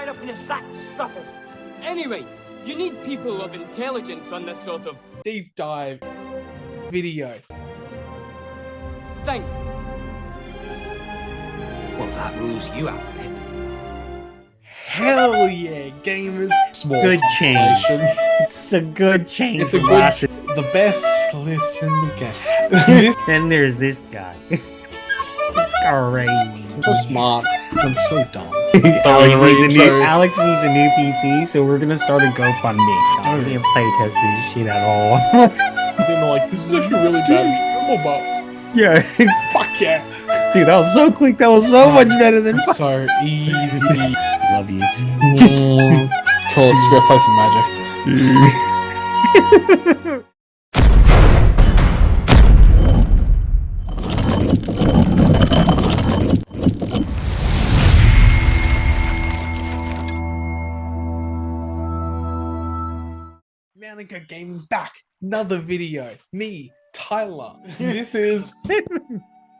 line up in a sack to stop us. Anyway, you need people of intelligence on this sort of deep dive video thing. Well, that rules you out, mate. Hell yeah, gamers. Small Good change. consolation. It's a good change. It's a from good, last- the best list in the game. Then there's this guy. It's crazy. I'm so smart. I'm so dumb. Alex needs a new PC, so we're gonna start a GoFundMe. I'm gonna playtest this shit at all. Then they're like, this is actually really bad. More bots. Yeah. Fuck yeah. Dude, that was so quick. That was so much better than So easy. Love you. Cool, let's go play some magic. Manica Gaming back. Another video. Me, Tyler. This is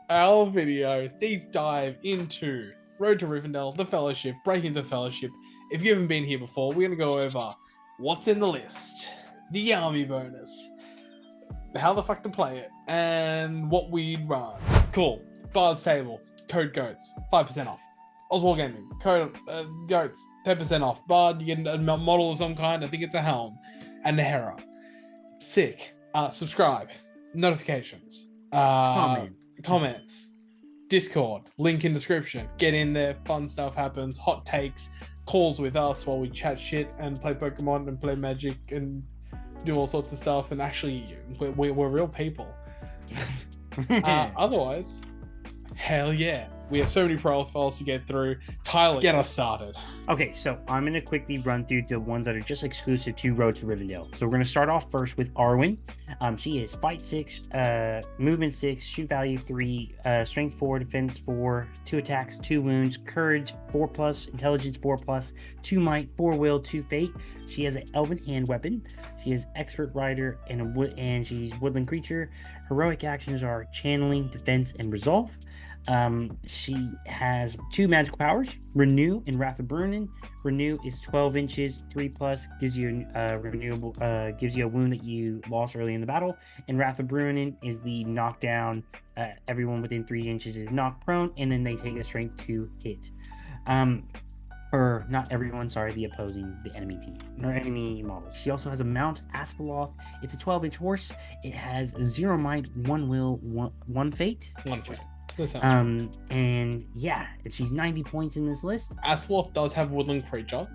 our video. Deep dive into Road to Rivendell, the Fellowship, Breaking the Fellowship. If you haven't been here before, we're going to go over what's in the list, the army bonus, how the fuck to play it, and what we'd run. Cool. Bard's Table, code GOATS, 5% off. Oswald Gaming, code GOATS, 10% off. Bard, you get a model of some kind, I think it's a helm, and a Hera. Sick. Subscribe, notifications, comments, Discord, link in description. Get in there, fun stuff happens, hot takes, calls with us while we chat shit and play Pokemon and play Magic and do all sorts of stuff. And actually, we're real people. Otherwise, hell yeah. We have so many profiles to get through. Tyler, get us started. Okay, so I'm going to quickly run through the ones that are just exclusive to Road to Rivendell. So we're going to start off first with Arwen. She is Fight 6, Movement 6, Shoot Value 3, Strength 4, Defense 4, 2 attacks, 2 wounds, Courage 4+, Intelligence 4+, 2 Might, 4 Will, 2 Fate. She has an Elven hand weapon. She is Expert Rider and she's Woodland Creature. Heroic actions are Channeling, Defense, and Resolve. She has 2 magical powers, Renew and Wrath of Brunnen. Renew is 12 inches, 3+, gives you gives you a wound that you lost early in the battle. And Wrath of Brunnen is the knockdown. Everyone within 3 inches is knocked prone, and then they take a strength to hit. Or not everyone, sorry, the enemy team or enemy model. She also has a mount, Aspaloth. It's a 12-inch horse. It has 0 might, 1 will, 1 fate. 1 fate. And yeah, she's 90 points in this list. Aspaloth does have Woodland Creature.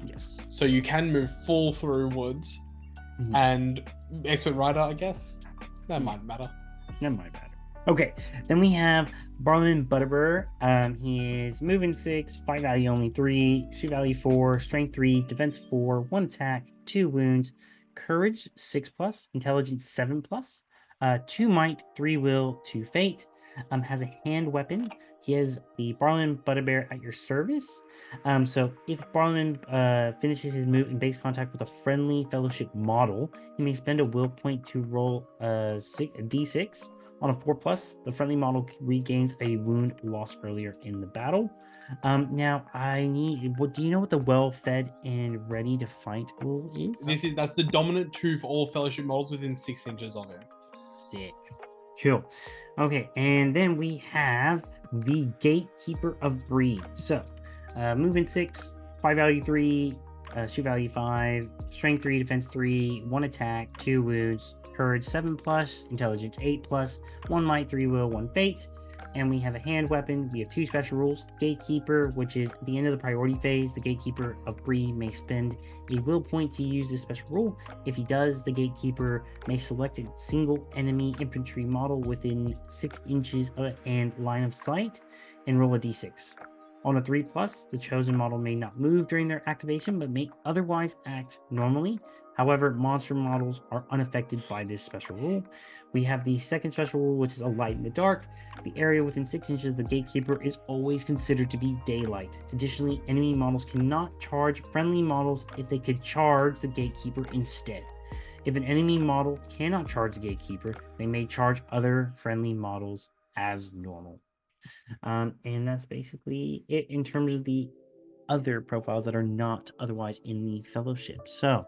Yes. So you can move full through woods. Mm-hmm. And Expert Rider, I guess. That might matter. That might matter. Okay, then we have Barlin Butterbur. He is moving 6, fight value only 3, shoot value 4, strength 3, defense 4, 1 attack, 2 wounds, courage 6+, intelligence 7+, 2 might, 3 will, 2 fate. Has a hand weapon. He has the Barlin Butterbear at your service. So if Barlin finishes his move in base contact with a friendly fellowship model, he may spend a will point to roll a d6. On a 4+, the friendly model regains a wound lost earlier in the battle. Now do you know what the well-fed and ready to fight rule is? That's the dominant 2 for all fellowship models within 6 inches of him. Sick. Cool. Okay, and then we have the Gatekeeper of Bree. So, movement 6, fight value 3, shoot value 5, strength 3, defense 3, 1 attack, 2 wounds, courage 7+, intelligence 8+, 1 might, 3 will, 1 fate. And we have a hand weapon. We have 2 special rules. Gatekeeper, which is at the end of the priority phase, the Gatekeeper of Bree may spend a will point to use this special rule. If he does, the Gatekeeper may select a single enemy infantry model within 6 inches and line of sight and roll a d6. On a 3+, the chosen model may not move during their activation, but may otherwise act normally. However, monster models are unaffected by this special rule. We have the second special rule, which is a light in the dark. The area within 6 inches of the Gatekeeper is always considered to be daylight. Additionally, enemy models cannot charge friendly models if they could charge the Gatekeeper instead. If an enemy model cannot charge the Gatekeeper, they may charge other friendly models as normal. And that's basically it in terms of the other profiles that are not otherwise in the fellowship. So,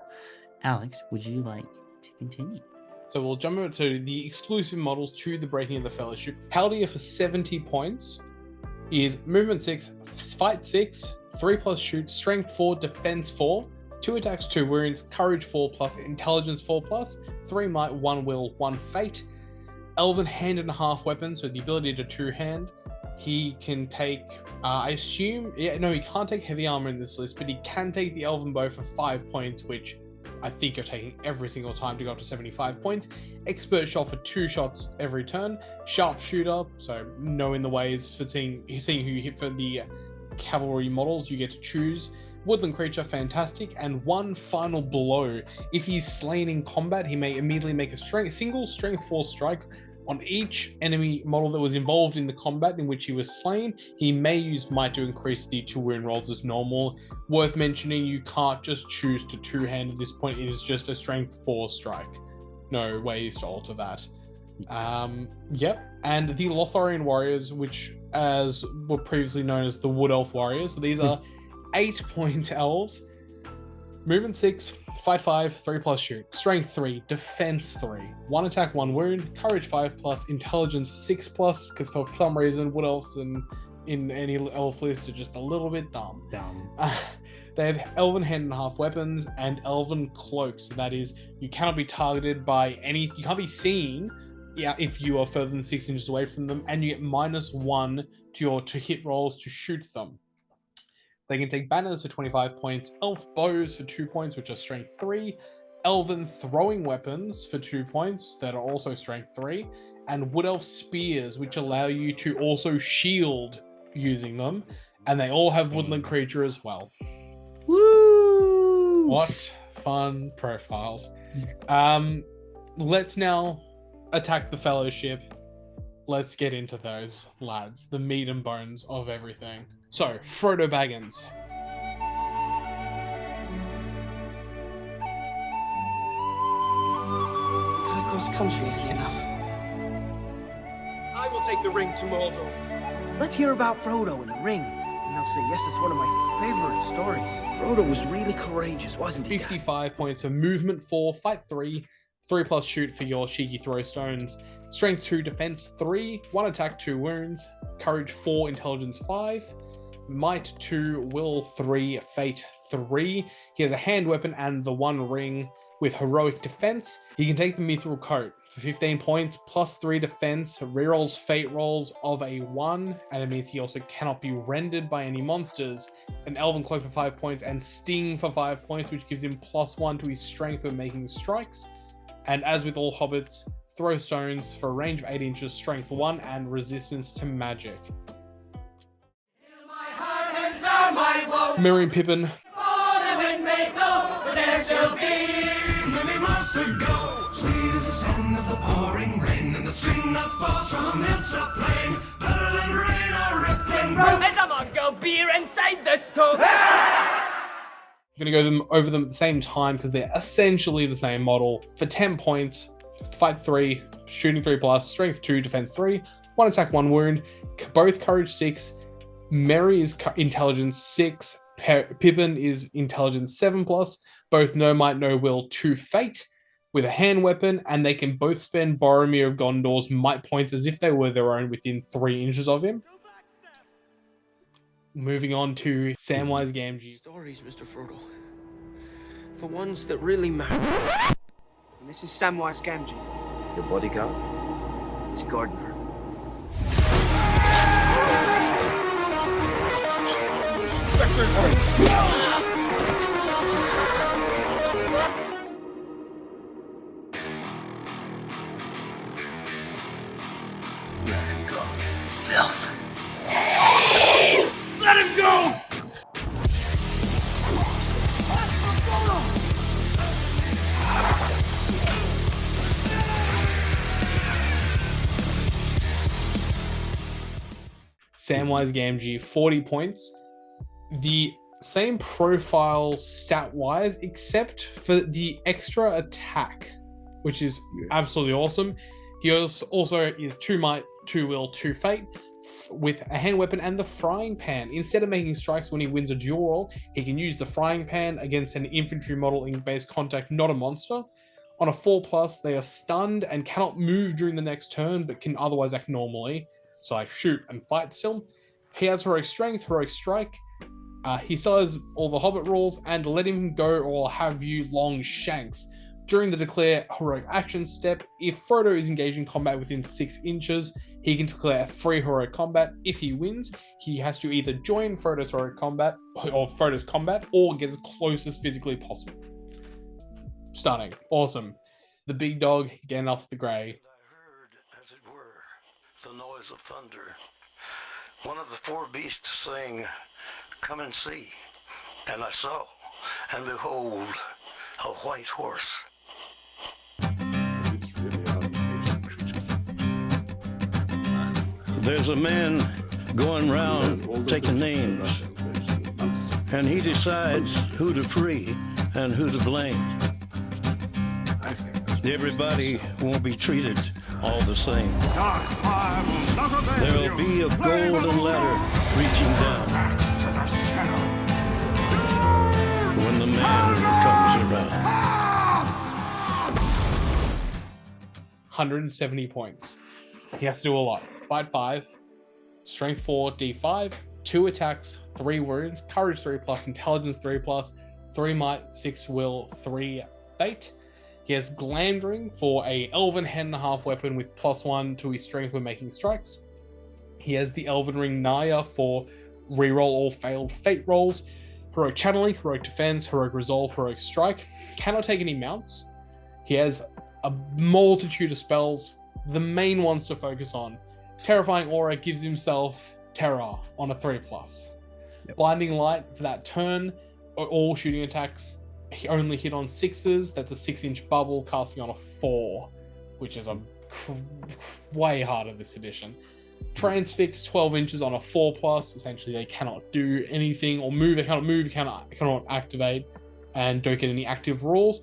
Alex, would you like to continue? So we'll jump over to the exclusive models to the Breaking of the Fellowship. Haldir for 70 points is movement 6, fight 6, 3+ shoot, strength 4, defense 4, 2 attacks, 2 wounds, courage 4+, intelligence 4+, 3 might, 1 will, 1 fate. Elven hand and a half weapon, so the ability to two-hand. He can take, I assume, he can't take heavy armor in this list, but he can take the Elven bow for 5 points, which I think you're taking every single time to go up to 75 points. Expert shot for 2 shots every turn. Sharpshooter, so knowing the ways for seeing who you hit for the cavalry models, you get to choose. Woodland creature, fantastic. And 1 final blow. If he's slain in combat, he may immediately make a single strength 4 strike on each enemy model that was involved in the combat in which he was slain. He may use might to increase the 2 wound rolls as normal. Worth mentioning, you can't just choose to two-hand at this point. It is just a strength 4 strike. No ways to alter that. Yep. And the Lotharian warriors, which as were previously known as the Wood Elf warriors. So these are 8-point elves. Movement 6, fight 5, 3+ shoot, strength 3, defense 3, 1 attack, 1 wound, courage 5+, intelligence 6+, because for some reason Wood Elves in any elf list are just a little bit dumb. They have Elven hand and a half weapons and Elven cloaks. So that is, you cannot be targeted by you can't be seen if you are further than 6 inches away from them, and you get -1 to your hit rolls to shoot them. They can take banners for 25 points, elf bows for 2 points, which are strength 3, elven throwing weapons for 2 points that are also strength 3, and wood elf spears, which allow you to also shield using them, and they all have woodland creature as well. Woo! What fun profiles. Let's now attack the Fellowship. Let's get into those, lads. The meat and bones of everything. So, Frodo Baggins. Can't cross country easily enough. I will take the ring to Mordor. Let's hear about Frodo and the ring. And I'll say, yes, it's one of my favorite stories. Frodo was really courageous, wasn't he? 55 points of movement 4, fight 3, 3+ shoot for your cheeky throw stones, strength 2, defense 3, 1 attack, 2 wounds, courage 4, intelligence 5, might 2, will 3, fate 3. He has a hand weapon and the 1 ring with heroic defense. He can take the mithril coat for 15 points, +3 defense, rerolls fate rolls of a 1, and it means he also cannot be rendered by any monsters. An elven cloak for 5 points and sting for 5 points, which gives him +1 to his strength when making strikes. And as with all hobbits, throw stones for a range of 8 inches, strength 1, and resistance to magic. Merry and Pippin. Sweet is the song of the pouring rain and the string that falls from hilltop plain. Better than rain or rippling rope. As I'm on go beer inside this tub. I'm going to go over them at the same time because they're essentially the same model. For 10 points, fight 3, shooting 3+, strength 2, defense 3, 1 attack, 1 wound, both courage 6. Merry is intelligence 6, Pippin is intelligence 7+, both no might, no will, 2 fate, with a hand weapon, and they can both spend Boromir of Gondor's might points as if they were their own within 3 inches of him. Moving on to Samwise Gamgee. Stories, Mr. Frodo. The ones that really matter. And this is Samwise Gamgee. Your bodyguard? It's Gardener. Filth. Let him go! Samwise Gamgee, 40 points. The same profile stat-wise, except for the extra attack, which is absolutely awesome. He also is 2 might, 2 will, 2 fate, with a hand weapon and the frying pan. Instead of making strikes when he wins a duel roll, he can use the frying pan against an infantry model in base contact, not a monster. On a 4+, they are stunned and cannot move during the next turn, but can otherwise act normally. So I shoot and fight still. He has heroic strength, heroic strike. He still has all the Hobbit rules, and let him go or I'll have you long shanks. During the declare heroic action step, if Frodo is engaged in combat within 6 inches, he can declare free heroic combat. If he wins, he has to either join Frodo's heroic combat or get as close as physically possible. Stunning. Awesome. The big dog, Gandalf the Grey. I heard, as it were, the noise of thunder. One of the 4 beasts saying, "Come and see." And I saw, and behold, a white horse. There's a man going round taking names, and he decides who to free and who to blame. Everybody won't be treated all the same. There'll be a golden ladder reaching down when the man comes around. 170 points. He has to do a lot. Fight 5, strength 4, D5, 2 attacks, 3 wounds, courage 3+, intelligence 3+, 3 might, 6 will, 3 fate. He has Glamdring for a elven hand-and-a-half weapon with +1 to his strength when making strikes. He has the Elven Ring Naya for reroll all failed fate rolls. Heroic Channeling, Heroic Defense, Heroic Resolve, Heroic Strike. Cannot take any mounts. He has a multitude of spells, the main ones to focus on. Terrifying Aura gives himself Terror on a 3+. Yep. Blinding Light for that turn. All shooting attacks he only hit on 6s. That's a 6-inch bubble casting on a 4, which is a way harder this edition. Transfix 12 inches on a 4+. Essentially, they cannot do anything or move. They cannot move, cannot activate, and don't get any active rules.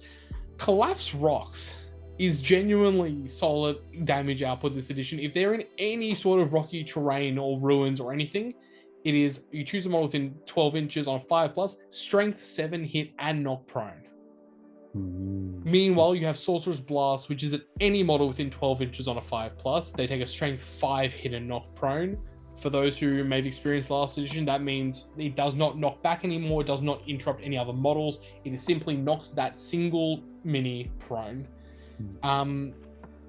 Collapse Rocks is genuinely solid damage output this edition. If they're in any sort of rocky terrain or ruins or anything, it is, you choose a model within 12 inches on a 5+, strength 7 hit and knock prone. Meanwhile, you have Sorcerer's Blast, which is at any model within 12 inches on a 5+. They take a strength 5 hit and knock prone. For those who may have experienced last edition, that means it does not knock back anymore. It does not interrupt any other models. It simply knocks that single mini prone.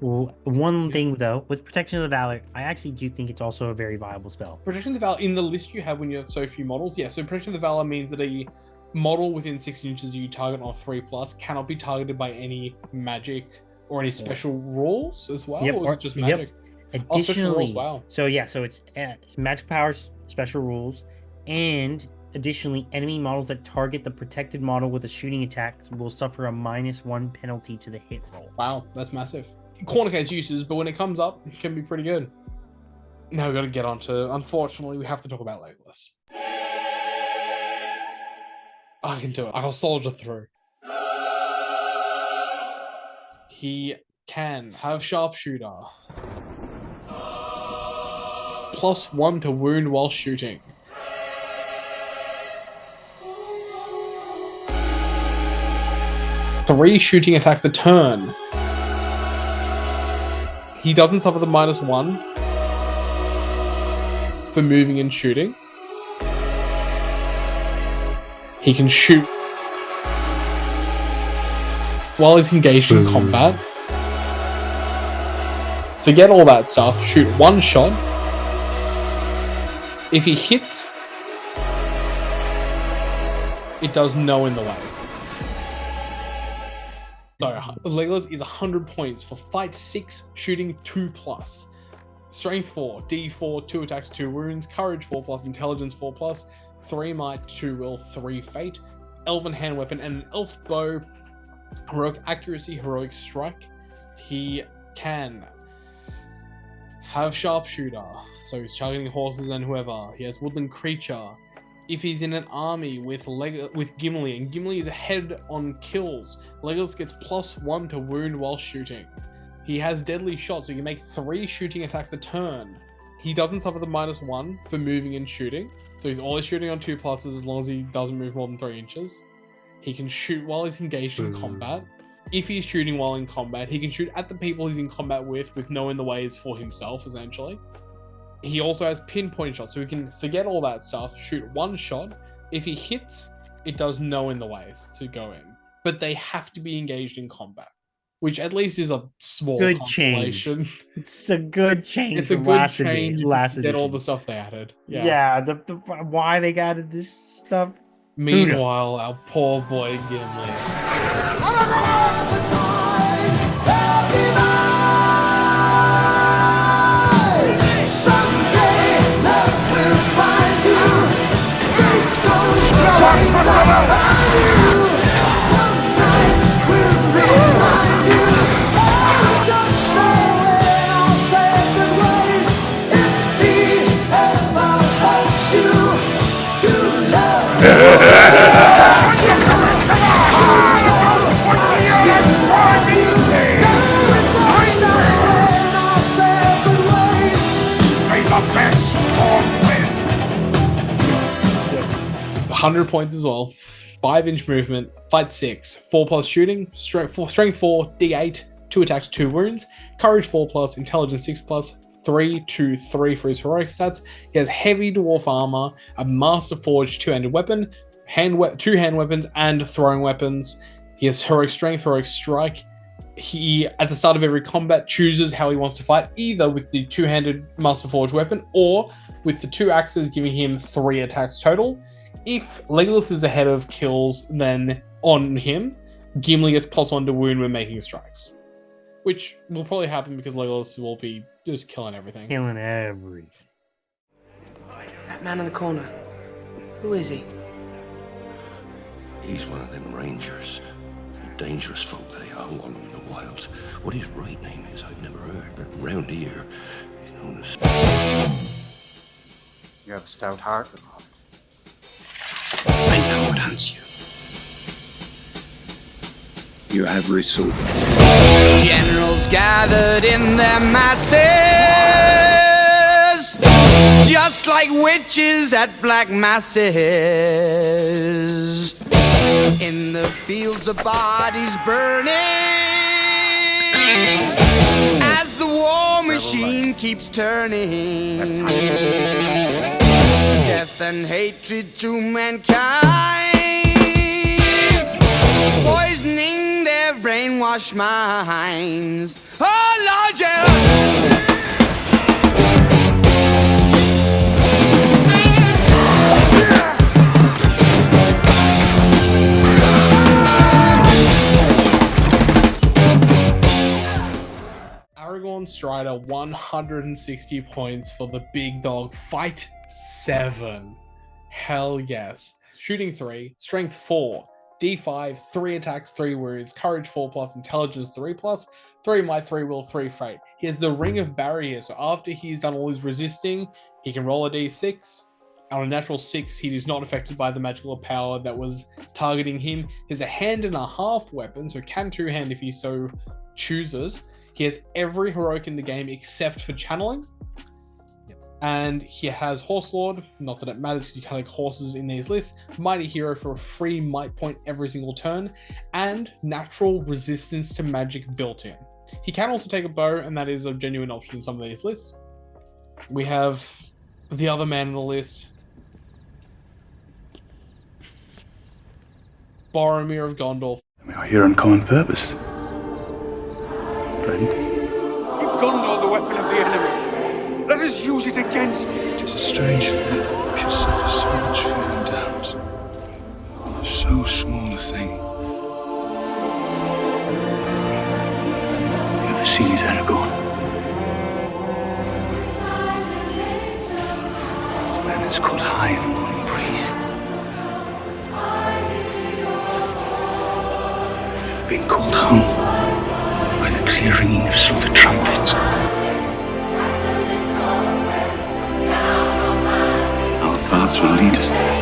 Well, one thing though, with Protection of the Valor, I actually do think it's also a very viable spell. Protection of the Valor, in the list you have when you have so few models, yeah, so Protection of the Valor means that a model within 6 inches you target on a 3+ cannot be targeted by any magic or any special rules as well, or is it just magic? Additionally, rules, wow. So it's magic powers, special rules, and additionally, enemy models that target the protected model with a shooting attack will suffer a -1 penalty to the hit roll. Wow, that's massive. Corner case uses, but when it comes up, it can be pretty good. Now we've got to get on to, unfortunately, we have to talk about Legolas. I can do it. I'll soldier through. He can have Sharpshooter. +1 to wound while shooting. Three shooting attacks a turn. He doesn't suffer the -1 for moving and shooting. He can shoot while he's engaged in combat. Forget all that stuff. Shoot 1 shot. If he hits, it does no in the ways. So Legolas is 100 points for fight 6, shooting 2+. Strength 4, D4, 2 attacks, 2 wounds, courage 4+, intelligence 4+, 3 might, 2 will, 3 fate, elven hand weapon, and an elf bow, heroic accuracy, heroic strike. He can have sharpshooter, so he's targeting horses and whoever. He has woodland creature. If he's in an army with Gimli, and Gimli is ahead on kills, Legolas gets +1 to wound while shooting. He has deadly shot, so you can make 3 shooting attacks a turn. He doesn't suffer the -1 for moving and shooting. So he's always shooting on 2+ as long as he doesn't move more than 3 inches. He can shoot while he's engaged in combat. If he's shooting while in combat, he can shoot at the people he's in combat with no in the ways for himself, essentially. He also has pinpoint shots, so he can forget all that stuff, shoot 1 shot. If he hits, it does no in the ways to go in. But they have to be engaged in combat, which at least is a small Good consolation. change. It's a good change. It's a from good last change. last Get all edition. the stuff they added. Yeah, the why they added this stuff. Meanwhile, our poor boy Gimli. $100 points as well. 5-inch movement, fight 6, 4+ shooting, strength 4, D8, 2 attacks, 2 wounds, courage 4+, intelligence 6+, 3, 2, 3 for his heroic stats. He has heavy dwarf armor, a master forged 2-handed weapon, 2 hand weapons, and throwing weapons. He has heroic strength, heroic strike. He, at the start of every combat, chooses how he wants to fight, either with the 2-handed master forged weapon or with the 2 axes, giving him 3 attacks total. If Legolas is ahead of kills then on him, Gimli gets +1 to wound when making strikes. Which will probably happen because Legolas will be just killing everything. Killing everything. That man in the corner. Who is he? He's one of them rangers. Dangerous folk they are, wandering in the wild. What his right name is, I've never heard, but round here, he's known as... You have a stout heart, little hobbit. I know what hunts you. You have resolve. Generals gathered in their masses, just like witches at black masses. In the fields of bodies burning, as the war machine keeps turning. Death and hatred to mankind, poisoning their brainwashed minds. Oh Lord, yeah. Aragorn Strider, 160 points for the big dog. Fight 7. Hell yes. Shooting 3, strength 4, D5, 3 attacks, 3 wounds, courage 4+, intelligence 3+, 3 might, 3 will, 3 fate. He has the Ring of Barrier, so after he's done all his resisting, he can roll a D6. On a natural 6, he is not affected by the magical power that was targeting him. He's a 1.5 weapon, so can 2-hand if he so chooses. He has every heroic in the game except for channeling. And he has Horse Lord, not that it matters because you can like horses in these lists, Mighty Hero for a free might point every single turn, and natural resistance to magic built in. He can also take a bow, and that is a genuine option in some of these lists. We have the other man on the list, Boromir of Gondor. We are here on common purpose, friend. Give Gondor the weapon of the enemy. Let us use it against him. It is a strange feeling. We should suffer so much fear and doubt. For so small a thing. You ever seen his Aragorn? His banners caught high in the morning breeze. Ever been called home by the clear ringing of silver trumpets? Paths will lead us there.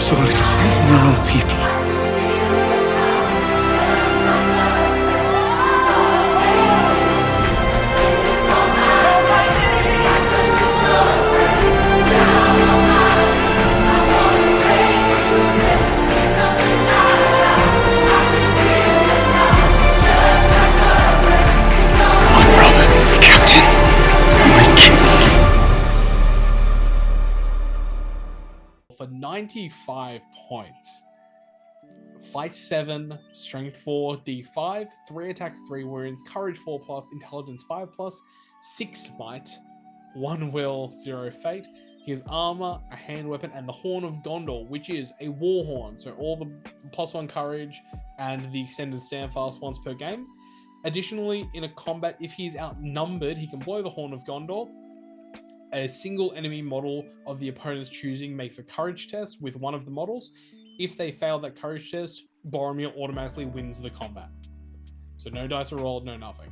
So little faith in our own people. 95 points. Fight 7, Strength 4, D5, 3 attacks, 3 wounds, Courage 4+, Intelligence 5+, 6 Might, 1 Will, 0 Fate. He has Armor, a hand weapon, and the Horn of Gondor, which is a war horn. So all the +1 Courage and the extended Standfast once per game. Additionally, in a combat, if he's outnumbered, he can blow the Horn of Gondor. A single enemy model of the opponent's choosing makes a Courage test with one of the models. If they fail that Courage test, Boromir automatically wins the combat. So no dice are rolled, no nothing.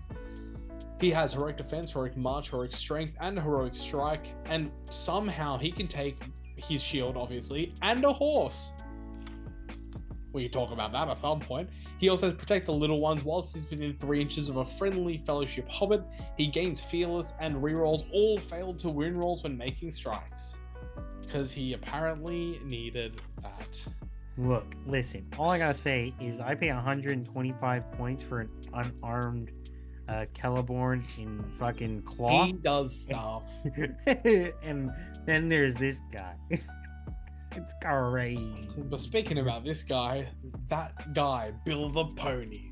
He has Heroic Defense, Heroic March, Heroic Strength, and Heroic Strike, and somehow he can take his shield, obviously, and a horse. We can talk about that at some point. He also has Protect the Little Ones. Whilst he's within 3 inches of a friendly Fellowship Hobbit, he gains Fearless and rerolls all failed to wound rolls when making strikes. Because he apparently needed that. Look, listen, all I gotta say is I pay 125 points for an unarmed Celeborn in fucking cloth. He does stuff. And then there's this guy. It's crazy. But speaking about this guy, that guy, Bill the Pony.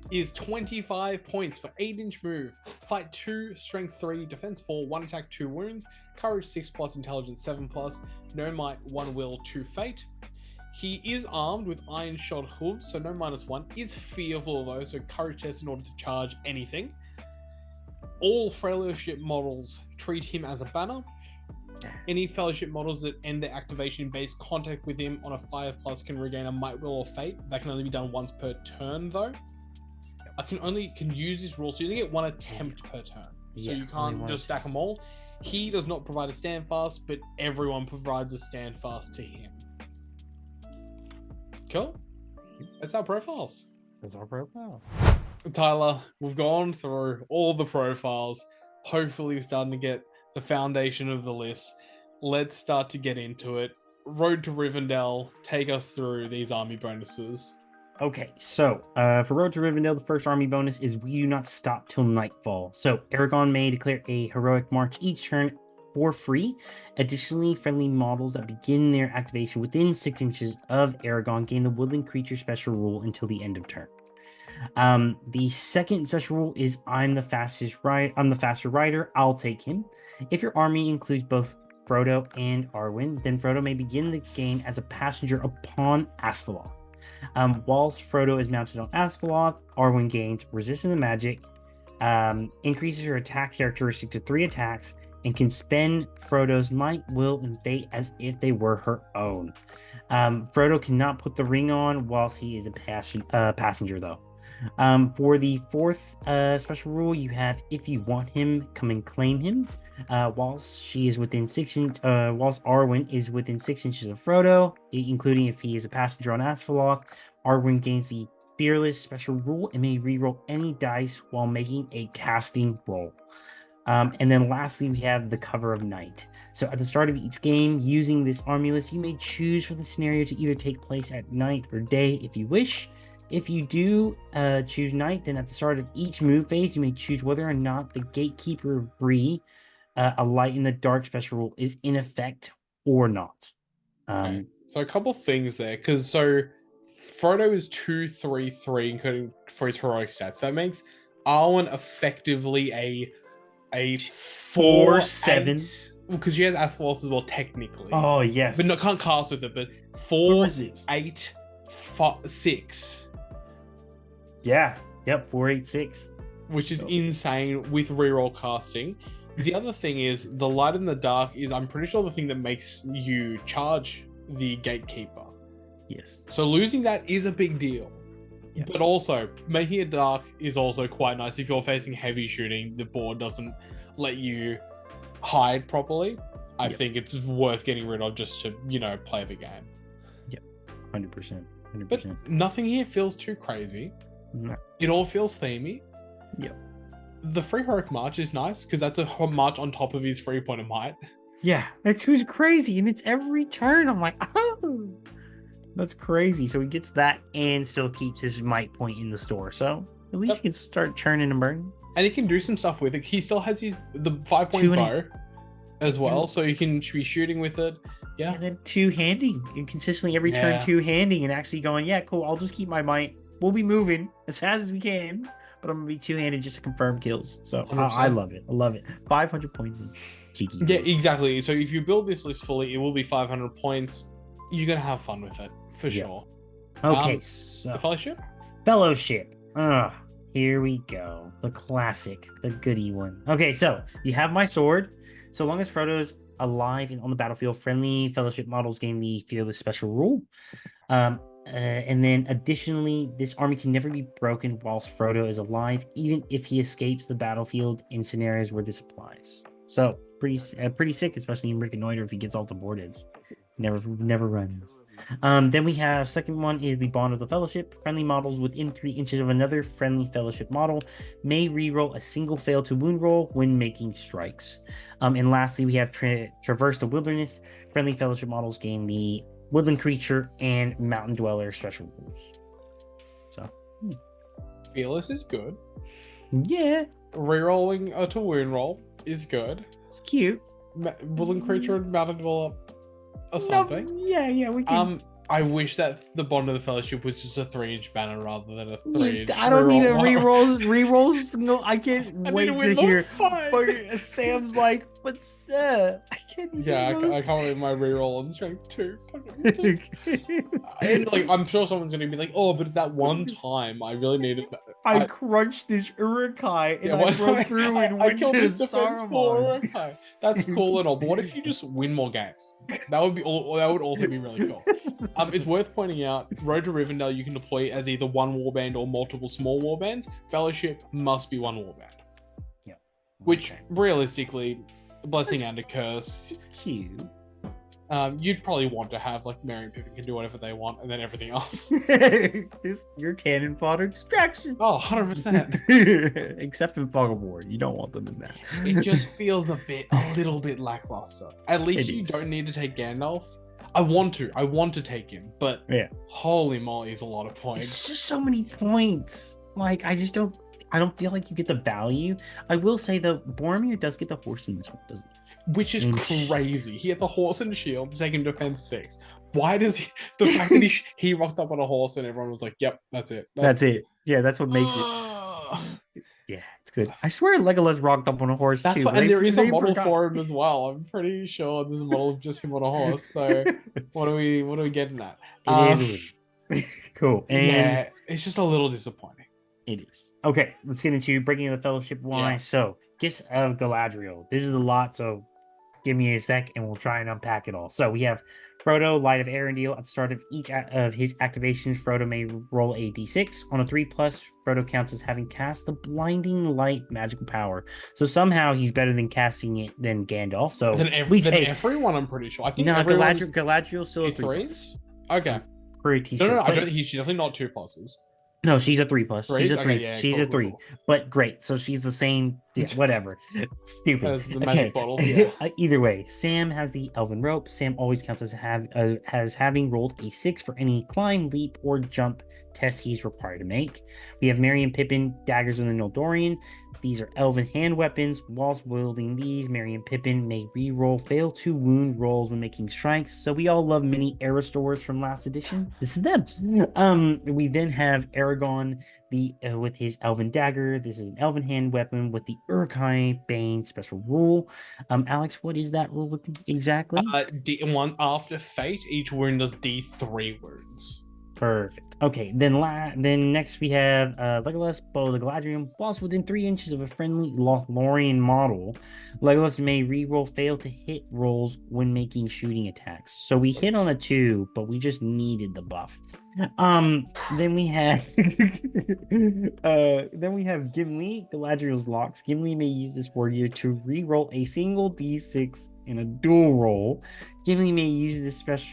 Is 25 points for 8-inch move. Fight 2, Strength 3, Defense 4, 1 attack, 2 wounds, Courage 6+, Intelligence 7+, no Might, 1 Will, 2 Fate. He is armed with iron shod hooves, so no -1. Is fearful though, so Courage test in order to charge anything. All Fellowship models treat him as a banner. Any Fellowship models that end their activation in base contact with him on a 5+ can regain a Might, Will, or Fate. That can only be done once per turn though. I can use this rule, so you only get 1 attempt per turn. So you can't just stack them all. He does not provide a Standfast, but everyone provides a Standfast to him. Cool. That's our profiles. Tyler, we've gone through all the profiles. Hopefully we're starting to get the foundation of the list. Let's start to get into it. Road to Rivendell, take us through these army bonuses. Okay, so for Road to Rivendell, the first army bonus is we do not stop till nightfall. So Aragorn may declare a heroic march each turn for free. Additionally, friendly models that begin their activation within 6 inches of Aragorn gain the woodland creature special rule until the end of turn. The second special rule is I'm the faster rider, I'll take him. If your army includes both Frodo and Arwen, then Frodo may begin the game as a passenger upon Asphaleth. Whilst Frodo is mounted on Asphaleth, Arwen gains resistance to magic, increases her attack characteristic to 3 attacks, and can spend Frodo's Might, Will, and Fate as if they were her own. Frodo cannot put the ring on whilst he is a passenger, though. For the fourth special rule, you have if you want him, come and claim him. Whilst Arwen is within 6 inches of Frodo, including if he is a passenger on Asphaleth, Arwen gains the Fearless special rule and may reroll any dice while making a casting roll. And then lastly, we have the Cover of Night. So at the start of each game, using this army list, you may choose for the scenario to either take place at night or day if you wish. If you do choose night, then at the start of each move phase, you may choose whether or not the Gatekeeper of Bree, a light in the dark special rule, is in effect or not. Okay. So a couple things there, because Frodo is 2-3-3, including for his heroic stats. That makes Arwen effectively a 4-7. Because she has Asphaleth as well, technically. Oh, yes. But no, can't cast with it, but 4-8-6. Yeah. Yep, 4-8-6. Which is insane with reroll casting. The other thing is, the light in the dark is, I'm pretty sure, the thing that makes you charge the Gatekeeper. Yes. So losing that is a big deal. Yeah. But also, making it dark is also quite nice. If you're facing heavy shooting, the board doesn't let you hide properly. I think it's worth getting rid of just to, play the game. Yep, 100%. But nothing here feels too crazy. No. It all feels themey. Yep. The free heroic march is nice because that's a march on top of his 3 point of might. Yeah, it's who's crazy, and it's every turn. I'm like, oh, that's crazy. So he gets that and still keeps his might point in the store. So At least he can start churning and burning. And he can do some stuff with it. He still has the 5-point Two and bow as well, so you can be shooting with it. Yeah. And then two-handing. And consistently every turn two-handing and actually going, yeah, cool, I'll just keep my might. We'll be moving as fast as we can, but I'm going to be two-handed just to confirm kills. So I love it. I love it. 500 points is cheeky. Yeah, exactly. So if you build this list fully, it will be 500 points. You're going to have fun with it, for sure. Okay, so... The Fellowship? Fellowship. Here we go. The classic, the goody one. Okay, so you have my sword. So long as Frodo's alive and on the battlefield, friendly Fellowship models gain the Fearless special rule. And then additionally, this army can never be broken whilst Frodo is alive, even if he escapes the battlefield in scenarios where this applies. So pretty sick, especially in Reconnoiter if he gets off the board edge. Never runs. Then we have second one is the Bond of the Fellowship. Friendly models within 3 inches of another friendly Fellowship model may reroll a single fail to wound roll when making strikes. And lastly, we have Traverse the Wilderness. Friendly Fellowship models gain the Woodland Creature and Mountain Dweller special rules. So Fearless is good. Yeah. Rerolling to wound roll is good. It's cute. Woodland Creature and Mountain Dweller or something. Yeah, we can. I wish that the Bond of the Fellowship was just a 3-inch banner rather than a 3-inch. I don't need a rerolls. No, I can't wait to hear. But Sam's like, "What's up?" I can't. I can't wait my reroll on strength 2. And like, I'm sure someone's gonna be like, "Oh, but that one time I really needed that." I crunched this Uruk-Hai and I broke through and went killed to this defense for Saruman. Uruk-Hai. That's cool and all, but what if you just win more games? That would also be really cool. It's worth pointing out, Road to Rivendell you can deploy as either one warband or multiple small warbands. Fellowship must be one warband. Yeah. Which realistically, a blessing and a curse. It's cute. You'd probably want to have like Merry and Pippin can do whatever they want, and then everything else. Your cannon fodder distraction. Oh, 100%. Except in Fog of War, you don't want them in that. It just feels a little bit lackluster. At least you don't need to take Gandalf. I want to take him, but holy moly, it's a lot of points. It's just so many points. Like I don't feel like you get the value. I will say though, Boromir does get the horse in this one, doesn't he? Which is crazy. He has a horse and shield to take him defense 6. Why does he? The fact that he rocked up on a horse and everyone was like, "Yep, that's it." That's it. Yeah, that's what makes it. Yeah, it's good. I swear Legolas rocked up on a horse too. What, and there is a model for him as well. I'm pretty sure there's a model of just him on a horse. So what are we getting at? It is cool. And yeah, it's just a little disappointing. It is. Okay, let's get into Breaking of the Fellowship. Why? So, Gifts of Galadriel. This is a lot, so give me a sec and we'll try and unpack it all. So we have Frodo, Light of Arendelle. At the start of each of his activations, Frodo may roll a d6. On a 3+, Frodo counts as having cast the Blinding Light magical power. So somehow he's better than casting it than Gandalf. So everyone, I'm pretty sure. I think Galadriel's still a 3+. Okay. Pretty sure. No, she's definitely not 2+. No, she's a 3+. She's a 3. Okay, yeah, she's a 3. Cool. But great. So she's the same. Whatever. Stupid. As the magic bottle. Yeah. Either way, Sam has the Elven Rope. Sam always counts as having rolled a 6 for any climb, leap, or jump test he's required to make. We have Merry and Pippin, daggers of the Noldorian. These are elven hand weapons. Whilst wielding these, Merry and Pippin may re-roll fail to wound rolls when making strikes. So we all love mini Aristors from last edition. This is them. We then have Aragorn with his elven dagger. This is an elven hand weapon with the Uruk-Hai Bane special rule. Alex, what is that rule exactly? D1 after fate, each wound does D3 wounds. Perfect. Okay, then next we have Legolas, Bow of the Galadriel. Whilst within 3 inches of a friendly Lothlorien model, Legolas may reroll fail to hit rolls when making shooting attacks. So we hit on a 2, but we just needed the buff. Then we have Gimli, Galadriel's locks. Gimli may use this warrior to reroll a single d6 in a dual roll. Gimli may use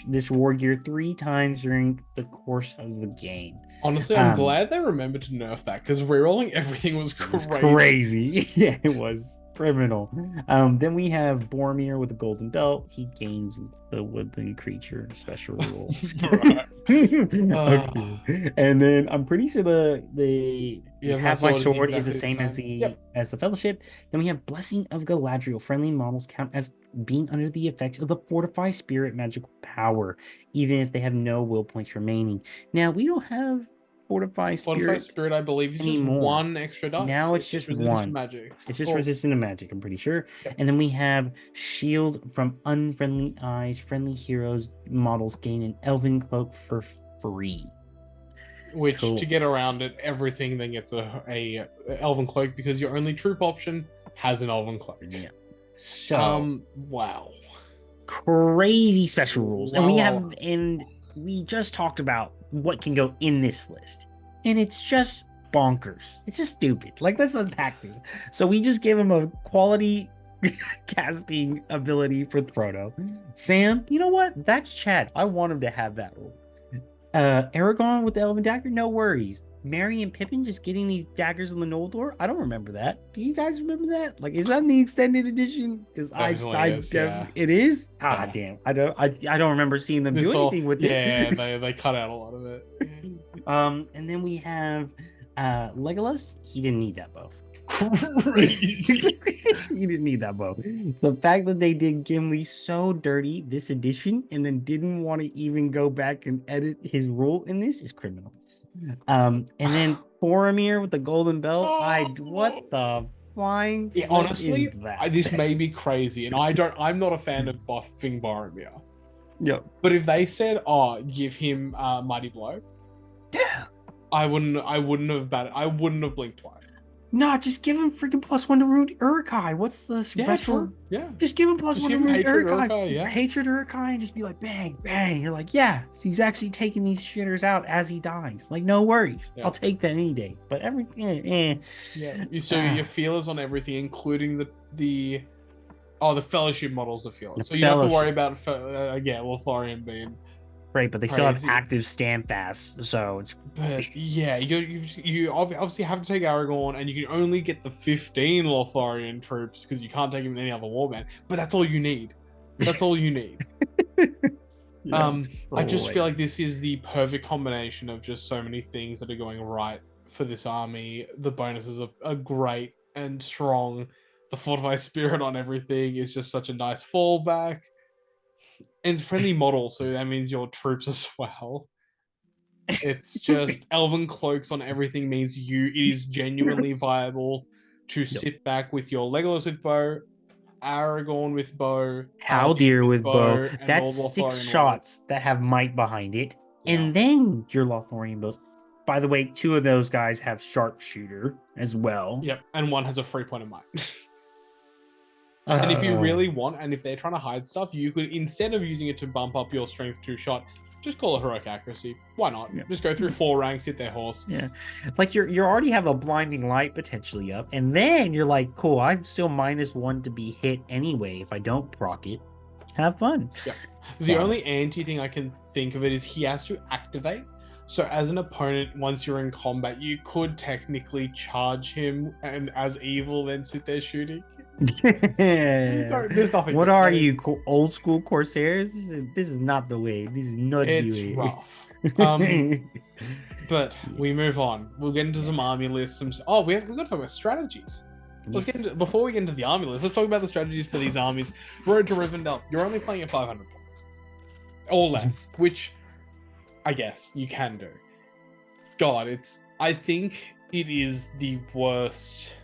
this warrior 3 times during the course of the game. Honestly, I'm glad they remembered to nerf that because rerolling everything was crazy. Yeah, it was. Criminal. Then we have Boromir with the golden belt. He gains the woodland creature special rule. Okay. And then I'm pretty sure the have my sword is the same as the fellowship. Then we have Blessing of Galadriel. Friendly models count as being under the effects of the fortify spirit magical power, even if they have no will points remaining. Now we don't have Fortify Spirit, I believe, is just one extra dice. Now it's just one. Magic. It's just resistant to magic, I'm pretty sure. Yep. And then we have Shield from Unfriendly Eyes. Friendly heroes models gain an Elven Cloak for free. Which, to get around it, everything then gets a Elven Cloak, because your only troop option has an Elven Cloak. Yeah. So, wow. Crazy special rules. And we just talked about what can go in this list, and it's just bonkers. It's just stupid. Like, let's unpack this. So we just gave him a quality casting ability for Frodo. Sam, you know what? That's Chad. I want him to have that rule. Aragorn with the Elven Dagger, no worries. Merry and Pippin just getting these daggers in the Noldor. I don't remember that. Do you guys remember that? Like, is that in the extended edition? Because it is. Ah, damn. I don't remember seeing them do anything with it. Yeah, they cut out a lot of it. And then we have Legolas. He didn't need that bow. Crazy. He didn't need that bow. The fact that they did Gimli so dirty this edition and then didn't want to even go back and edit his rule in this is criminal. And then Boromir with the golden belt. What the flying? Yeah, honestly, this may be crazy, and I'm not a fan of buffing Boromir. Yeah, but if they said, give him Mighty Blow, yeah, I wouldn't have blinked twice. No, just give him freaking +1 to ruin Uruk-Hai. What's the special? Yeah. Just give him +1 to ruin Uruk-Hai. Yeah. Hatred Uruk-Hai, and just be like, bang, bang. You're like, yeah, he's actually taking these shitters out as he dies. Like, no worries. Yeah. I'll take that any day. But everything, Yeah. So your feelers on everything, including the fellowship models of feelers. So you don't have to worry about Lothlorien being. Right, but they still have active stand fast, so it's. But yeah, you obviously have to take Aragorn, and you can only get the 15 Lothlorien troops because you can't take him in any other warband. But that's all you need. That's all you need. I just feel like this is the perfect combination of just so many things that are going right for this army. The bonuses are great and strong. The fortified spirit on everything is just such a nice fallback. And it's friendly model, so that means your troops as well. It's just Elven cloaks on everything means it is genuinely viable to sit back with your Legolas with bow, Aragorn with bow, Haldir with bow. That's 6 shots that have might behind it. Yeah. And then your Lothlorien bows. By the way, 2 of those guys have sharpshooter as well. Yep, and 1 has a 3 point of might. And if you really want, and if they're trying to hide stuff, you could, instead of using it to bump up your strength 2 shot, just call it heroic accuracy. Why not? Yeah. Just go through 4 ranks, hit their horse. Yeah, like you already have a blinding light potentially up, and then you're like, cool, I'm still -1 to be hit anyway if I don't proc it. Have fun. Yeah. The only anti thing I can think of it is he has to activate. So as an opponent, once you're in combat, you could technically charge him and as evil then sit there shooting. There's nothing. What are you, old school Corsairs? This is not the way. This is not the way. It's rough. But we move on. We'll get into some army lists. We've got to talk about strategies. Let's get into, before we get into the army list, let's talk about the strategies for these armies. Road to Rivendell. You're only playing at 500 points or less, which I guess you can do. God, I think it is the worst.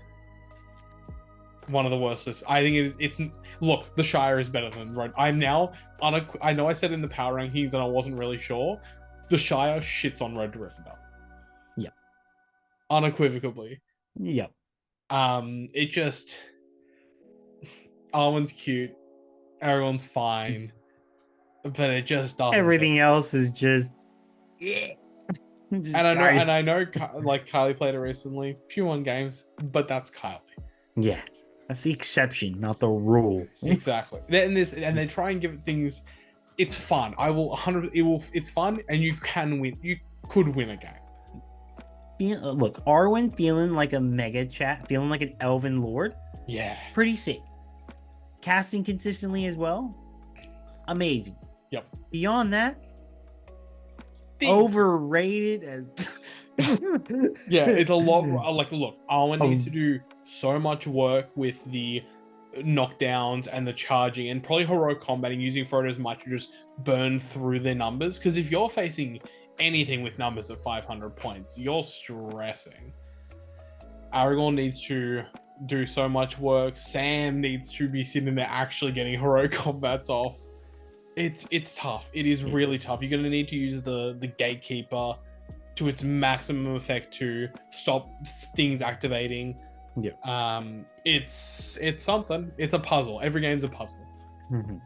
One of the worst lists. I think it's look, the Shire is better than Road. I'm now I know I said in the power rankings and I wasn't really sure. The Shire shits on Road to Rivendell. Yep. Unequivocally. Yep. It just Arwen's cute, Aragorn's fine, but it just doesn't. Everything else is just yeah. And I know like Kylie played it recently, she won games, but that's Kylie. Yeah. That's the exception, not the rule. Exactly. And they try and give it things. It's fun. It's fun, and you can win. You could win a game. Look, Arwen feeling like a mega chat, feeling like an elven lord. Yeah. Pretty sick. Casting consistently as well. Amazing. Yep. Beyond that, overrated as Yeah, it's a lot. Like, look, Arwen needs Oh. to do so much work with the knockdowns and the charging, and probably heroic combating, using Frodo's might to just burn through their numbers. Because if you're facing anything with numbers of 500 points, you're stressing. Aragorn needs to do so much work. Sam needs to be sitting there actually getting heroic combats off. It's tough. It is really tough. You're going to need to use the gatekeeper to its maximum effect to stop things activating. Yeah. It's something. It's a puzzle. Every game's a puzzle. Mm-hmm.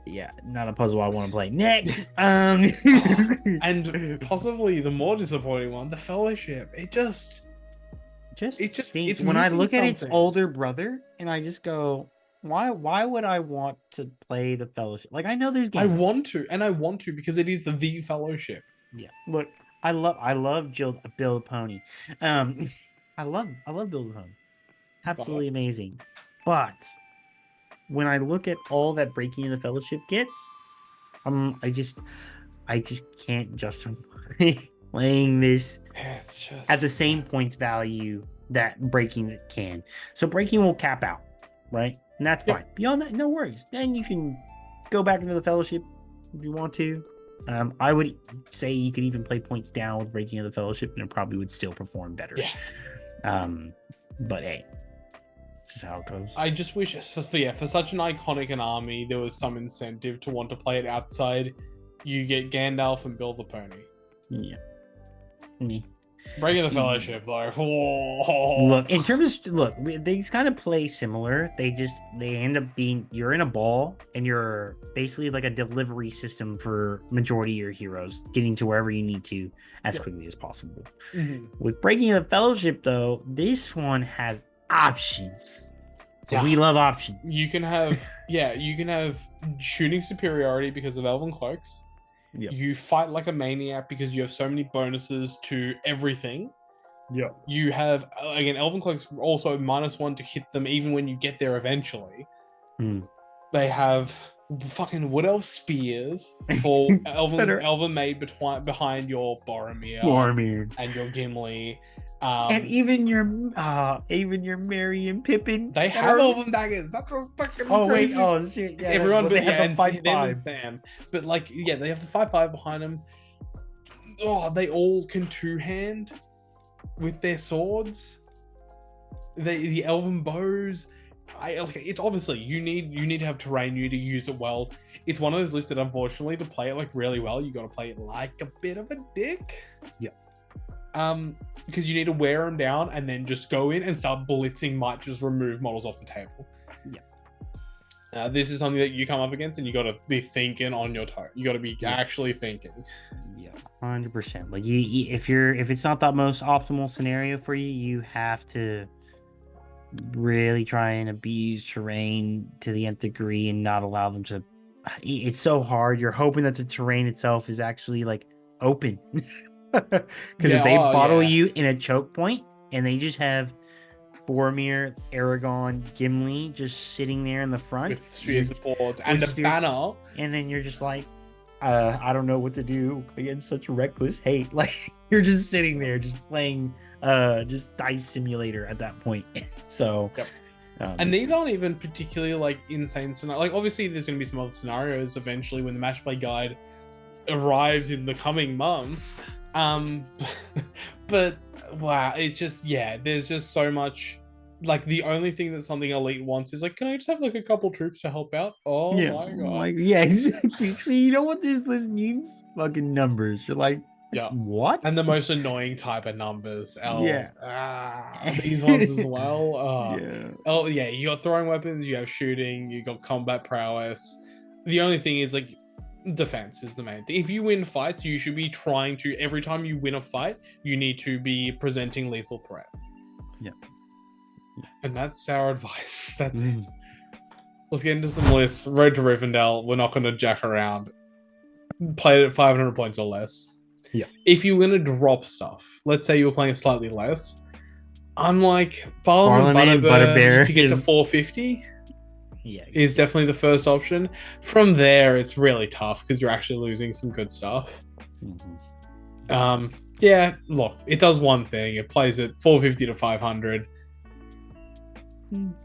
Yeah, not a puzzle I want to play. Next. And possibly the more disappointing one, the Fellowship. It just stinks. it's When I missing look at its something. older brother and I just go, why would I want to play the Fellowship? Like, I know there's games. I want to because it is the Fellowship. Yeah. Look, I love Bill the Pony. I love Bill the Pony. Absolutely amazing. But when I look at all that Breaking of the Fellowship gets, I just can't justify playing this It's just at the same points value that Breaking can. So Breaking will cap out, right? And that's fine. Beyond that, no worries. Then you can go back into the Fellowship if you want to. I would say you could even play points down with Breaking of the Fellowship, and it probably would still perform better. Yeah. But hey, this is how it goes. I just wish, for such an iconic an army, there was some incentive to want to play it outside. You get Gandalf and Bill the Pony. Yeah. Me. Breaking the Fellowship, though. Whoa. Look, in terms of they kind of play similar. They end up being, you're in a ball and you're basically like a delivery system for majority of your heroes, getting to wherever you need to as quickly as possible. Mm-hmm. With Breaking the Fellowship, though, this one has options. So we love options. You can have shooting superiority because of Elven Cloaks. Yep. You fight like a maniac because you have so many bonuses to everything. Yeah. You have, again, Elven Cloaks also -1 to hit them even when you get there eventually. They have fucking Wood Elf spears for Elven made behind your Boromir and your Gimli. And even your Merry and Pippin. They have Elven daggers. That's a fucking crazy. Oh shit! Yeah, Everyone, but they have and the 5/5. them and Sam. But like, yeah, they have the 5/5 behind them. Oh, they all can two-hand with their swords. The Elven bows. It's obviously you need to have terrain. You need to use it well. It's one of those lists that unfortunately to play it like really well, you got to play it like a bit of a dick. Yeah. Because you need to wear them down and then just go in and start blitzing might to just remove models off the table. Yeah. This is something that you come up against and you got to be thinking on your toe. You got to be actually thinking. Yeah, 100%. Like if it's not the most optimal scenario for you, you have to really try and abuse terrain to the nth degree and not allow them to. It's so hard. You're hoping that the terrain itself is actually like open. Because if they bottle you in a choke point and they just have Boromir, Aragorn, Gimli just sitting there in the front with spear supports and the banner, and then you're just like, I don't know what to do against such reckless hate. Like you're just sitting there, just playing, just Dice Simulator at that point. So, and these aren't even particularly like insane scenarios. Like obviously, there's going to be some other scenarios eventually when the match play guide arrives in the coming months. But wow, it's just there's just so much. Like the only thing that something elite wants is like, can I just have like a couple troops to help out? Oh my god, exactly. So you know what this list needs? Fucking numbers. You're like, what? And the most annoying type of numbers. Elves. Yeah. These ones as well. Oh yeah, you got throwing weapons, you have shooting, you got combat prowess. The only thing is like defense is the main thing. If you win fights, you should be trying to, every time you win a fight, you need to be presenting lethal threat. And that's our advice. That's it. Let's get into some lists. Road to Rivendell. We're not going to jack around. Play it at 500 points or less. Yeah. If you're going to drop stuff, let's say you were playing slightly less, I'm like Barlam Barlam and and Butterbear to get to is- 450 Yeah. is definitely the first option. From there, it's really tough because you're actually losing some good stuff. Mhm. Yeah, look, it does one thing. It plays at 450 to 500.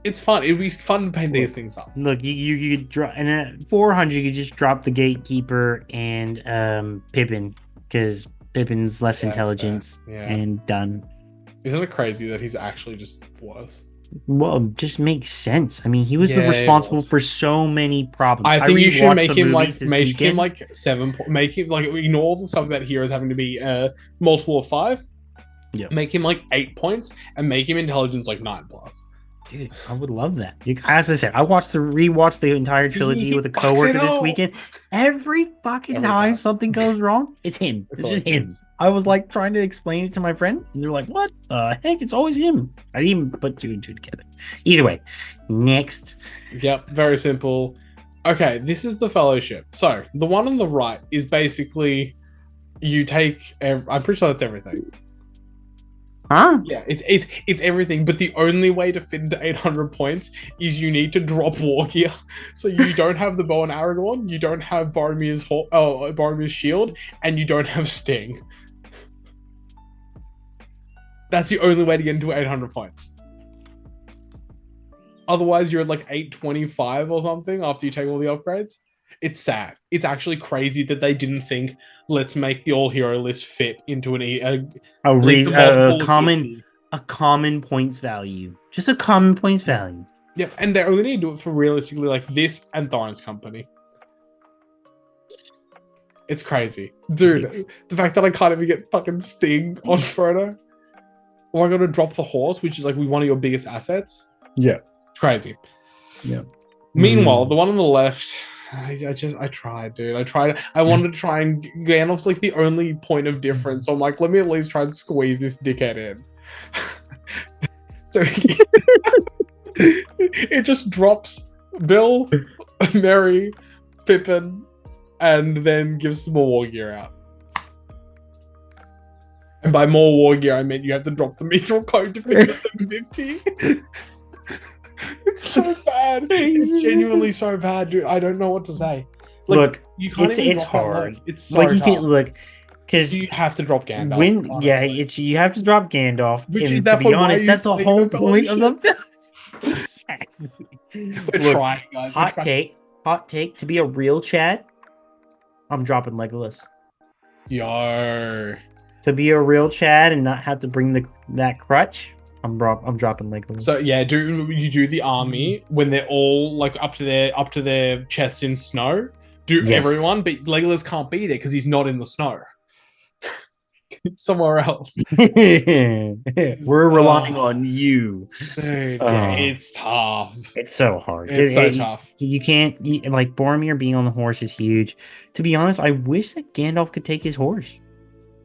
It's fun. It'd be fun to paint these things up. Look, you could drop, and at 400, you could just drop the gatekeeper and Pippin, because Pippin's less Yeah, that's intelligence fair. Yeah. and done. Isn't it crazy that he's actually just worse? Well, it just makes sense. I mean, he was Yeah, he responsible was. for so many problems. I think you should rewatched make the him like movies this make him weekend. like 7. Make him like ignore all the stuff about heroes having to be multiple of 5. Yeah. Make him like 8 points and make him intelligence like 9+. Dude, I would love that. As I said, I rewatched the entire trilogy with a fucks it coworker this up. weekend. Every fucking Every time time. something goes wrong, it's him. It's It's just always him. him. I was like trying to explain it to my friend, and they're like, "What the heck? It's always him." I didn't even put 2 and 2 together. Either way, next. Yep, very simple. Okay, this is the Fellowship. So the one on the right is basically you take. I'm pretty sure that's everything. Huh? Yeah, it's everything. But the only way to fit into 800 points is you need to drop war gear. So you don't have the bow and Aragorn, you don't have Boromir's shield, and you don't have Sting. That's the only way to get into 800 points. Otherwise, you're at like 825 or something after you take all the upgrades. It's sad. It's actually crazy that they didn't think, let's make the all-hero list fit into A multiple common points value. Just a common points value. Yep, and they only need to do it for realistically like this and Thorin's company. It's crazy. Dude, the fact that I can't even get fucking Sting on Frodo. Or I gotta drop the horse, which is like one of your biggest assets. Yeah. It's crazy. Yeah. Meanwhile, the one on the left, I tried, dude. I wanted to try and Gandalf's like the only point of difference. So I'm like, let me at least try and squeeze this dickhead in. So it just drops Bill, Merry, Pippin, and then gives some more war gear out. And by more war gear, I meant you have to drop the mithril code to pick the 750. It's so bad. It's genuinely so bad, dude. I don't know what to say. Like, Look, you can't it's even drop that hard. low. It's so Like you tough. can't look because You have to drop Gandalf. when honestly. you have to drop Gandalf. Which and is that to be point why honest, you that's the play whole the point of the. Exactly. We're Look, trying, guys. We're hot trying. take. To be a real Chad, I'm dropping Legolas. Yo. To be a real Chad and not have to bring that crutch, I'm dropping Legolas. So yeah, you do the army when they're all like up to their chest in snow. Do Yes. everyone, but Legolas can't be there because he's not in the snow. Somewhere else. We're relying on you. Dude, Oh. yeah, it's tough. It's so hard. It's so tough. You can't like Boromir being on the horse is huge. To be honest, I wish that Gandalf could take his horse.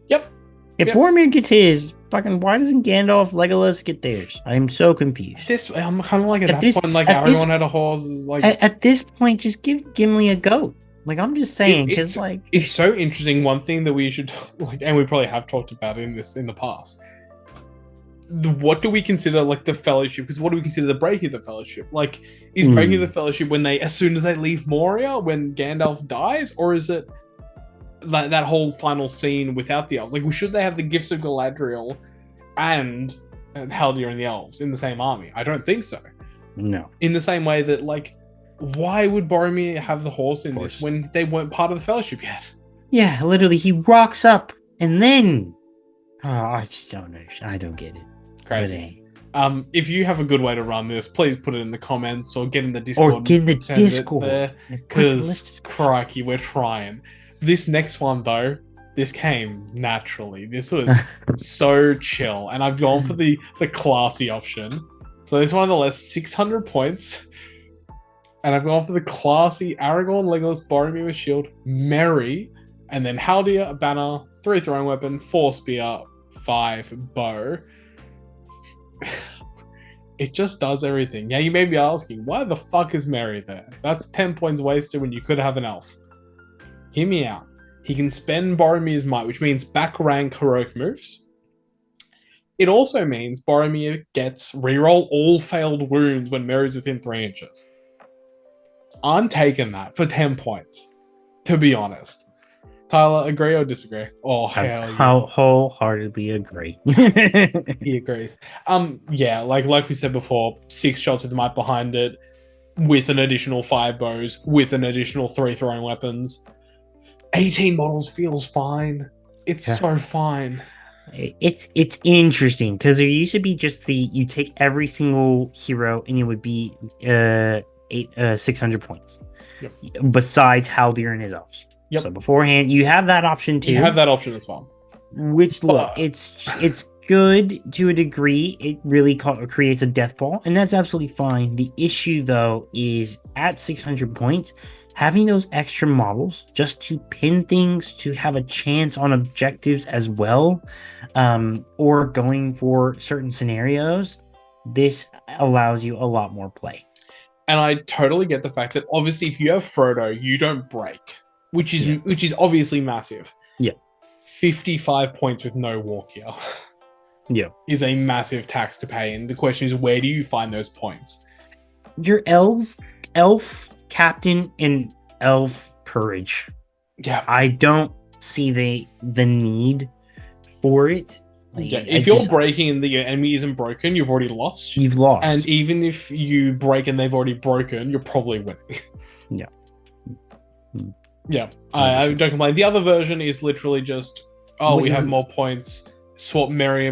Yep. If Yep. Boromir gets his, fucking why doesn't Gandalf, Legolas get theirs? I'm so confused. I'm kind of like at At that this- point, like at this- everyone had a horse. Is like At this point, just give Gimli a goat. Like I'm just saying, because like it's so interesting. One thing that we should like, and we probably have talked about in the past. What do we consider like the Fellowship? Because what do we consider the breaking of the Fellowship? Like, is breaking the Fellowship when as soon as they leave Moria, when Gandalf dies, or is it that whole final scene without the elves? Like, should they have the gifts of Galadriel and Haldir and the elves in the same army? I don't think so. no. In the same way that like, why would Boromir have the horse in this when they weren't part of the Fellowship yet? Yeah, literally, he rocks up and then I just don't know. I don't get it. Crazy. But, hey, If you have a good way to run this, please put it in the comments or get in the Discord. or give the send it Discord. there, because crikey, we're trying. This next one though, this came naturally. This was so chill, and I've gone for the classy option. So this one on the left, 600 points, and I've gone for the classy Aragorn, Legolas, Boromir with shield, Merry, and then Haldir, a banner, 3 throwing weapon, 4 spear, 5 bow. It just does everything. Yeah, you may be asking, why the fuck is Merry there? That's 10 points wasted when you could have an elf. Hear me out. He can spend Boromir's might, which means back rank heroic moves. It also means Boromir gets reroll all failed wounds when Merry's within 3 inches. I'm taking that for 10 points, to be honest. Tyler, agree or disagree? Oh, hell yeah. Wholeheartedly agree. He agrees. Yeah, like we said before, 6 shots with might behind it, with an additional 5 bows, with an additional 3 throwing weapons. 18 models feels fine. It's so fine. It's interesting because there used to be just you take every single hero and it would be 600 points. Yep. Besides Haldir and his elves. Yep. So beforehand, you have that option too. You have that option as well. Which look, it's good to a degree. It really creates a death ball, and that's absolutely fine. The issue though is at 600 points, having those extra models just to pin things, to have a chance on objectives as well, or going for certain scenarios. This allows you a lot more play. And I totally get the fact that obviously if you have Frodo, you don't break, which is obviously massive. Yeah. 55 points with no walk here. Yeah. Is a massive tax to pay. And the question is, where do you find those points? Your elf captain and elf courage. Yeah. I don't see the need for it. Like, yeah, if you're breaking and the enemy isn't broken, you've already lost. You've lost. And even if you break and they've already broken, you're probably winning. Yeah. Yeah, I don't complain. The other version is literally just, we have more points. Swap Merry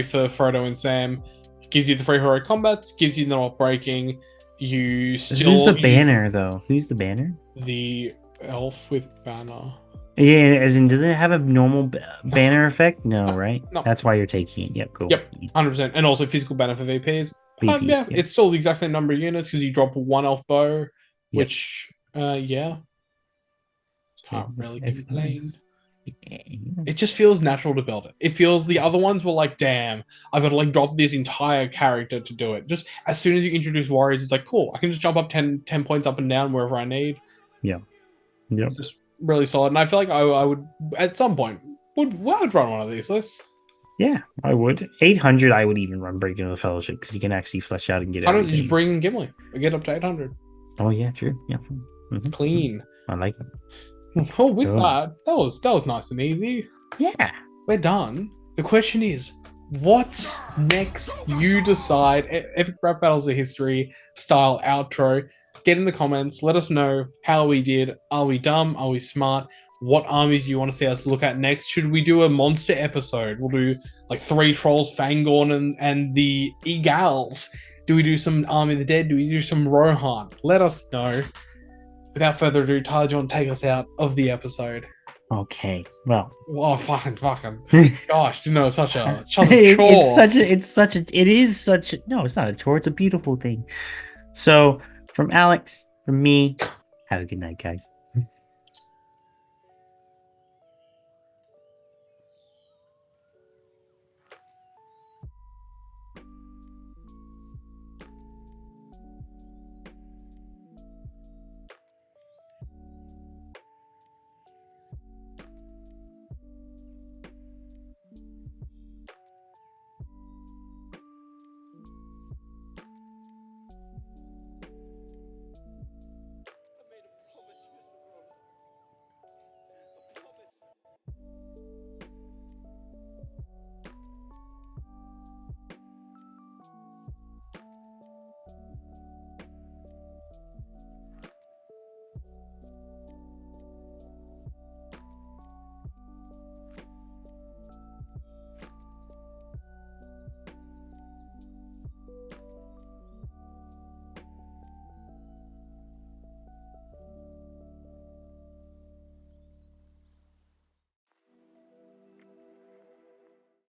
for Frodo and Sam. Gives you the 3 heroic combats. Gives you the not breaking. You still. Who's the banner though? Who's the banner? The elf with banner. Yeah, as in, doesn't it have a normal banner effect? No, right? No. That's why you're taking it. Yep, cool. Yep, 100%. And also physical banner for VPs. Yeah, it's still the exact same number of units because you drop 1 elf bow, which, yeah. Can't really complain. Nice. Yeah. It just feels natural to build it. It feels the other ones were like, damn, I've got to like drop this entire character to do it. Just as soon as you introduce warriors, it's like, cool, I can just jump up 10 points up and down wherever I need. Yeah. Yep. Just really solid. And I feel like I would, at some point, would run one of these lists. Yeah, I would. 800, I would even run Breaking of the Fellowship because you can actually flesh out and get it. I don't just bring Gimli. I get up to 800. Oh, yeah, true. Yeah. Mm-hmm. Clean. I like it. Oh, with that was nice and easy. Yeah. We're done. The question is, what's next? You decide. Epic Rap Battles of History style outro. Get in the comments. Let us know how we did. Are we dumb? Are we smart? What armies do you want to see us look at next? Should we do a monster episode? We'll do like 3 trolls, Fangorn, and the Eagles. Do we do some Army of the Dead? Do we do some Rohan? Let us know. Without further ado, Tyler, do you want to take us out of the episode? Okay. Well. Oh, fucking. Gosh, you know, such a chore. It is such a, no, it's not a chore. It's a beautiful thing. So, from Alex, from me, have a good night, guys.